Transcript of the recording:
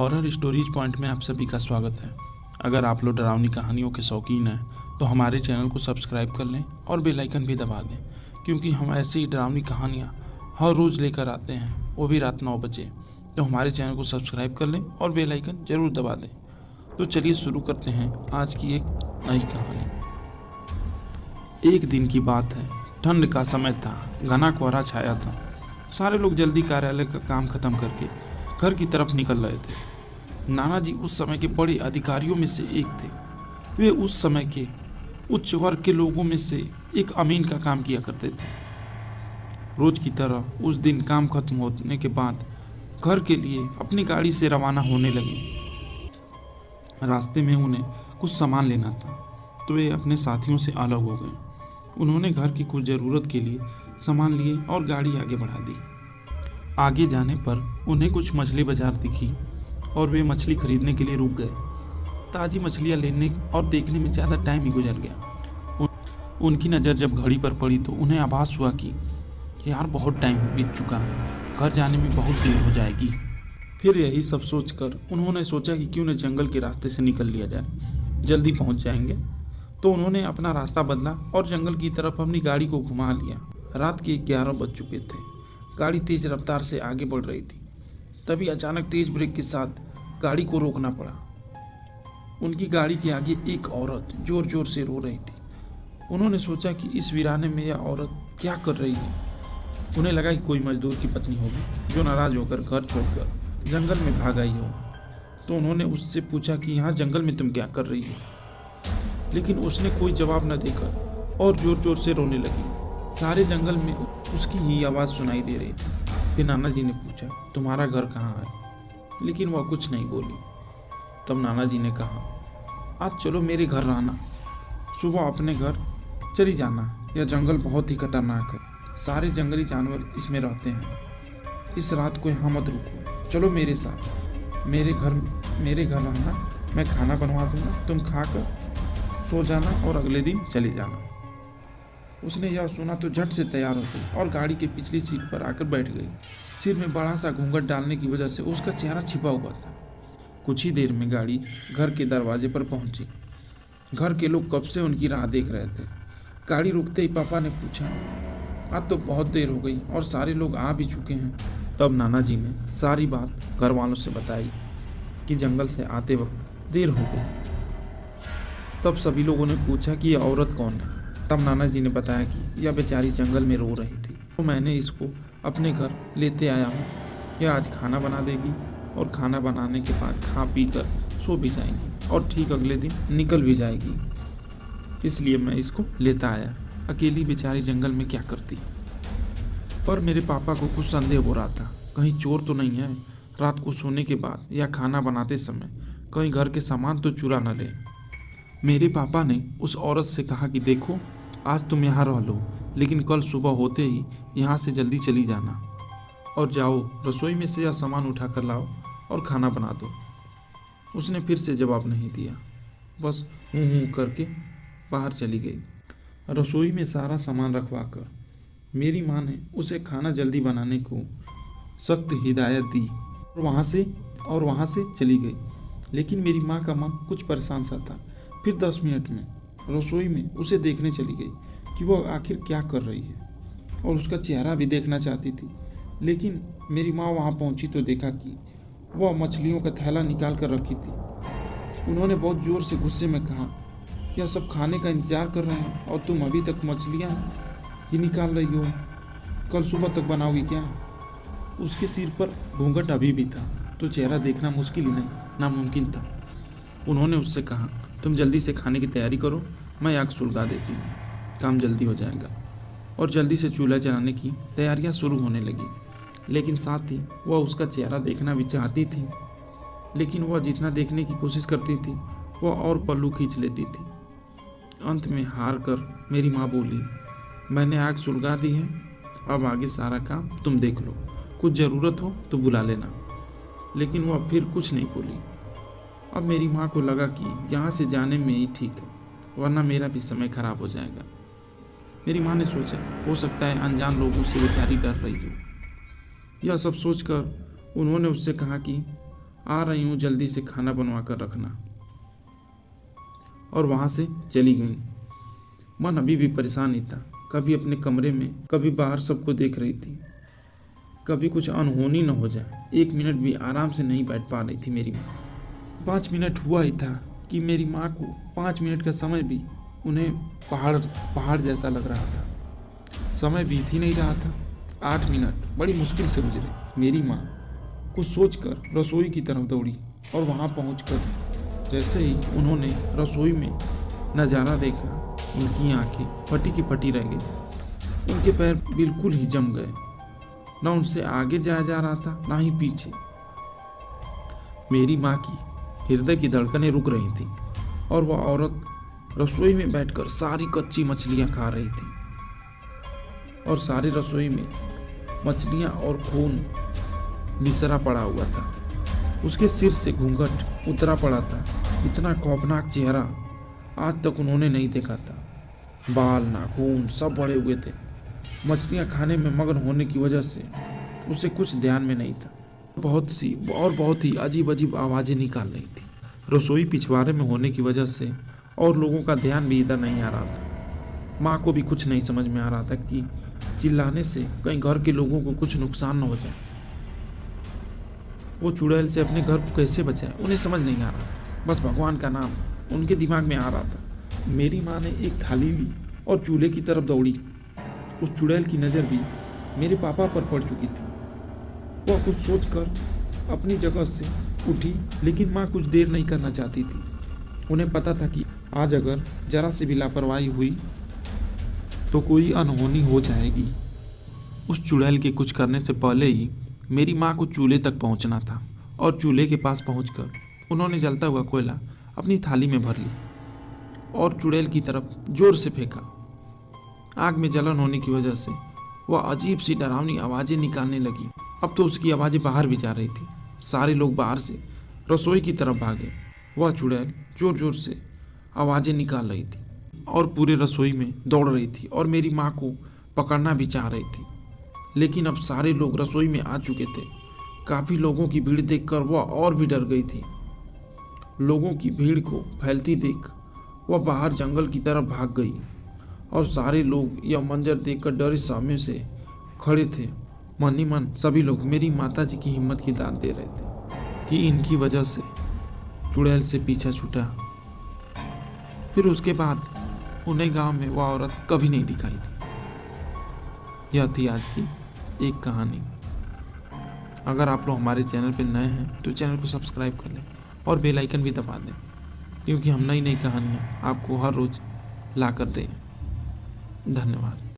Horror stories point में आप सभी का स्वागत है। अगर आप लोग डरावनी कहानियों के शौकीन हैं तो हमारे चैनल को सब्सक्राइब कर लें और बेल आइकन भी दबा दें, क्योंकि हम ऐसी ही डरावनी कहानियाँ हर रोज़ लेकर आते हैं, वो भी रात 9 बजे। तो हमारे चैनल को सब्सक्राइब कर लें और बेल आइकन ज़रूर दबा दें। तो चलिए शुरू करते हैं आज की एक नई कहानी। एक दिन की बात है, ठंड का समय था, घना कोहरा छाया था। सारे लोग जल्दी कार्यालय का काम खत्म करके घर की तरफ निकल रहे थे। नाना जी उस समय के बड़े अधिकारियों में से एक थे। वे उस समय के उच्च वर्ग के लोगों में से एक अमीन का काम किया करते थे। रोज की तरह उस दिन काम खत्म होने के बाद घर के लिए अपनी गाड़ी से रवाना होने लगे। रास्ते में उन्हें कुछ सामान लेना था, तो वे अपने साथियों से अलग हो गए। उन्होंने घर की कुछ ज़रूरत के लिए सामान लिए और गाड़ी आगे बढ़ा दी। आगे जाने पर उन्हें कुछ मछली बाजार दिखी और वे मछली खरीदने के लिए रुक गए। ताज़ी मछलियाँ लेने और देखने में ज़्यादा टाइम ही गुजर गया। उनकी नज़र जब घड़ी पर पड़ी तो उन्हें आभास हुआ कि यार बहुत टाइम बीत चुका है, घर जाने में बहुत देर हो जाएगी। फिर यही सब सोचकर उन्होंने सोचा कि क्यों न जंगल के रास्ते से निकल लिया जाए, जल्दी पहुंच जाएंगे। तो उन्होंने अपना रास्ता बदला और जंगल की तरफ अपनी गाड़ी को घुमा लिया। रात के 11 बज चुके थे। गाड़ी तेज रफ्तार से आगे बढ़ रही थी। तभी अचानक तेज ब्रेक के साथ गाड़ी को रोकना पड़ा। उनकी गाड़ी के आगे एक औरत जोर जोर से रो रही थी। उन्होंने सोचा कि इस वीराने में यह औरत क्या कर रही है। उन्हें लगा कि कोई मजदूर की पत्नी होगी जो नाराज होकर घर छोड़कर जंगल में भाग आई हो। तो उन्होंने उससे पूछा कि यहाँ जंगल में तुम क्या कर रही हो। लेकिन उसने कोई जवाब न देकर और जोर जोर से रोने लगी। सारे जंगल में उसकी ही आवाज़ सुनाई दे रही थी। फिर नाना जी ने पूछा, तुम्हारा घर कहाँ है? लेकिन वह कुछ नहीं बोली। तब नाना जी ने कहा, आज चलो मेरे घर रहना, सुबह अपने घर चली जाना। यह जंगल बहुत ही खतरनाक है, सारे जंगली जानवर इसमें रहते हैं। इस रात को यहाँ मत रुको, चलो मेरे साथ। मेरे घर रहना, मैं खाना बनवा दूंगा, तुम खाकर सो जाना और अगले दिन चले जाना। उसने यह सुना तो झट से तैयार हो गई और गाड़ी के पिछली सीट पर आकर बैठ गई। सिर में बड़ा सा घूंघट डालने की वजह से उसका चेहरा छिपा हुआ था। कुछ ही देर में गाड़ी घर के दरवाजे पर पहुंची। घर के लोग कब से उनकी राह देख रहे थे। गाड़ी रुकते ही पापा ने पूछा, आज तो बहुत देर हो गई और सारे लोग आ भी चुके हैं। तब नाना जी ने सारी बात घर वालों से बताई कि जंगल से आते वक्त देर हो गई। तब सभी लोगों ने पूछा कि यह औरत कौन है। तब नाना जी ने बताया कि यह बेचारी जंगल में रो रही थी, तो मैंने इसको अपने घर लेते आया हूँ। यह आज खाना बना देगी और खाना बनाने के बाद खा पी कर सो भी जाएगी और ठीक अगले दिन निकल भी जाएगी। इसलिए मैं इसको लेता आया। अकेली बेचारी जंगल में क्या करती। पर मेरे पापा को कुछ संदेह हो रहा था, कहीं चोर तो नहीं है, रात को सोने के बाद या खाना बनाते समय कहीं घर के सामान तो चुरा न ले। मेरे पापा ने उस औरत से कहा कि देखो, आज तुम यहाँ रह लो, लेकिन कल सुबह होते ही यहाँ से जल्दी चली जाना और जाओ रसोई में से यह सामान उठा कर लाओ और खाना बना दो। उसने फिर से जवाब नहीं दिया, बस हूँ हूँ करके बाहर चली गई। रसोई में सारा सामान रखवा कर मेरी माँ ने उसे खाना जल्दी बनाने को सख्त हिदायत दी और वहाँ से चली गई। लेकिन मेरी माँ का मन कुछ परेशान सा था। फिर 10 मिनट में रसोई में उसे देखने चली गई कि वह आखिर क्या कर रही है और उसका चेहरा भी देखना चाहती थी। लेकिन मेरी माँ वहाँ पहुँची तो देखा कि वह मछलियों का थैला निकाल कर रखी थी। उन्होंने बहुत ज़ोर से गुस्से में कहा, यह सब खाने का इंतज़ार कर रहे हैं और तुम अभी तक मछलियाँ ही निकाल रही हो, कल सुबह तक बनाओगी क्या? उसके सिर पर घूंघट अभी भी था, तो चेहरा देखना मुश्किल ही नहीं, नामुमकिन था। उन्होंने उससे कहा, तुम जल्दी से खाने की तैयारी करो, मैं आग सुलगा देती हूँ, काम जल्दी हो जाएगा। और जल्दी से चूल्हा जलाने की तैयारियाँ शुरू होने लगी। लेकिन साथ ही वह उसका चेहरा देखना भी चाहती थी, लेकिन वह जितना देखने की कोशिश करती थी वह और पल्लू खींच लेती थी। अंत में हार कर मेरी माँ बोली, मैंने आग सुलगा दी है, अब आगे सारा काम तुम देख लो, कुछ ज़रूरत हो तो बुला लेना। लेकिन वह फिर कुछ नहीं बोली। अब मेरी माँ को लगा कि यहाँ से जाने में ही ठीक है, वरना मेरा भी समय खराब हो जाएगा। मेरी माँ ने सोचा, हो सकता है अनजान लोगों से बेचारी डर रही हो। यह सब सोचकर उन्होंने उससे कहा कि आ रही हूँ, जल्दी से खाना बनवा कर रखना। और वहाँ से चली गई। मन अभी भी परेशान ही था, कभी अपने कमरे में, कभी बाहर सबको देख रही थी। कभी कुछ अनहोनी न हो जाए। 1 मिनट भी आराम से नहीं बैठ पा रही थी मेरी माँ। 5 मिनट हुआ ही था कि मेरी माँ को 5 मिनट का समय भी उन्हें पहाड़ जैसा लग रहा था। समय बीत ही नहीं रहा था। 8 मिनट बड़ी मुश्किल से गुजरे। मेरी माँ कुछ सोचकर रसोई की तरफ दौड़ी और वहाँ पहुँचकर जैसे ही उन्होंने रसोई में नज़ारा देखा, उनकी आंखें फटी की फटी रह गई। उनके पैर बिल्कुल ही जम गए। न उनसे आगे जाया जा रहा था, ना ही पीछे। मेरी माँ की हृदय की धड़कनें रुक रही थी और वह औरत रसोई में बैठकर सारी कच्ची मछलियाँ खा रही थी। और सारी रसोई में मछलियाँ और खून बिसरा पड़ा हुआ था। उसके सिर से घूंघट उतरा पड़ा था। इतना खौफनाक चेहरा आज तक उन्होंने नहीं देखा था। बाल, नाखून सब बड़े हुए थे। मछलियाँ खाने में मगन होने की वजह से उसे कुछ ध्यान में नहीं था। बहुत ही अजीब अजीब आवाज़ें निकाल रही थी। रसोई पिछवाड़े में होने की वजह से और लोगों का ध्यान भी इधर नहीं आ रहा था। माँ को भी कुछ नहीं समझ में आ रहा था कि चिल्लाने से कहीं घर के लोगों को कुछ नुकसान न हो जाए। वो चुड़ैल से अपने घर को कैसे बचाए, उन्हें समझ नहीं आ रहा था। बस भगवान का नाम उनके दिमाग में आ रहा था। मेरी माँ ने एक थाली ली और चूल्हे की तरफ दौड़ी। उस चुड़ैल की नज़र भी मेरे पापा पर पड़ चुकी थी। वह कुछ सोचकर अपनी जगह से उठी, लेकिन माँ कुछ देर नहीं करना चाहती थी। उन्हें पता था कि आज अगर जरा सी भी लापरवाही हुई तो कोई अनहोनी हो जाएगी। उस चुड़ैल के कुछ करने से पहले ही मेरी माँ को चूल्हे तक पहुँचना था और चूल्हे के पास पहुँचकर उन्होंने जलता हुआ कोयला अपनी थाली में भर ली और चुड़ैल की तरफ जोर से फेंका। आग में जलन होने की वजह से वह अजीब सी डरावनी आवाज़ें निकालने लगी। अब तो उसकी आवाज़ें बाहर भी जा रही थी। सारे लोग बाहर से रसोई की तरफ भागे। वह चुड़ैल जोर जोर से आवाज़ें निकाल रही थी और पूरे रसोई में दौड़ रही थी और मेरी माँ को पकड़ना भी चाह रही थी। लेकिन अब सारे लोग रसोई में आ चुके थे। काफ़ी लोगों की भीड़ देखकर वह और भी डर गई थी। लोगों की भीड़ को फैलती देख वह बाहर जंगल की तरफ भाग गई और सारे लोग यह मंजर देखकर डरे सहमे से खड़े थे। मन ही मन सभी लोग मेरी माताजी की हिम्मत की दाद दे रहे थे कि इनकी वजह से चुड़ैल से पीछा छूटा। फिर उसके बाद उन्हें गांव में वह औरत कभी नहीं दिखाई थी। यह थी आज की एक कहानी। अगर आप लोग हमारे चैनल पर नए हैं तो चैनल को सब्सक्राइब कर लें और बेल आइकन भी दबा दें, क्योंकि हम नई नई कहानियाँ आपको हर रोज़ ला कर दें। धन्यवाद।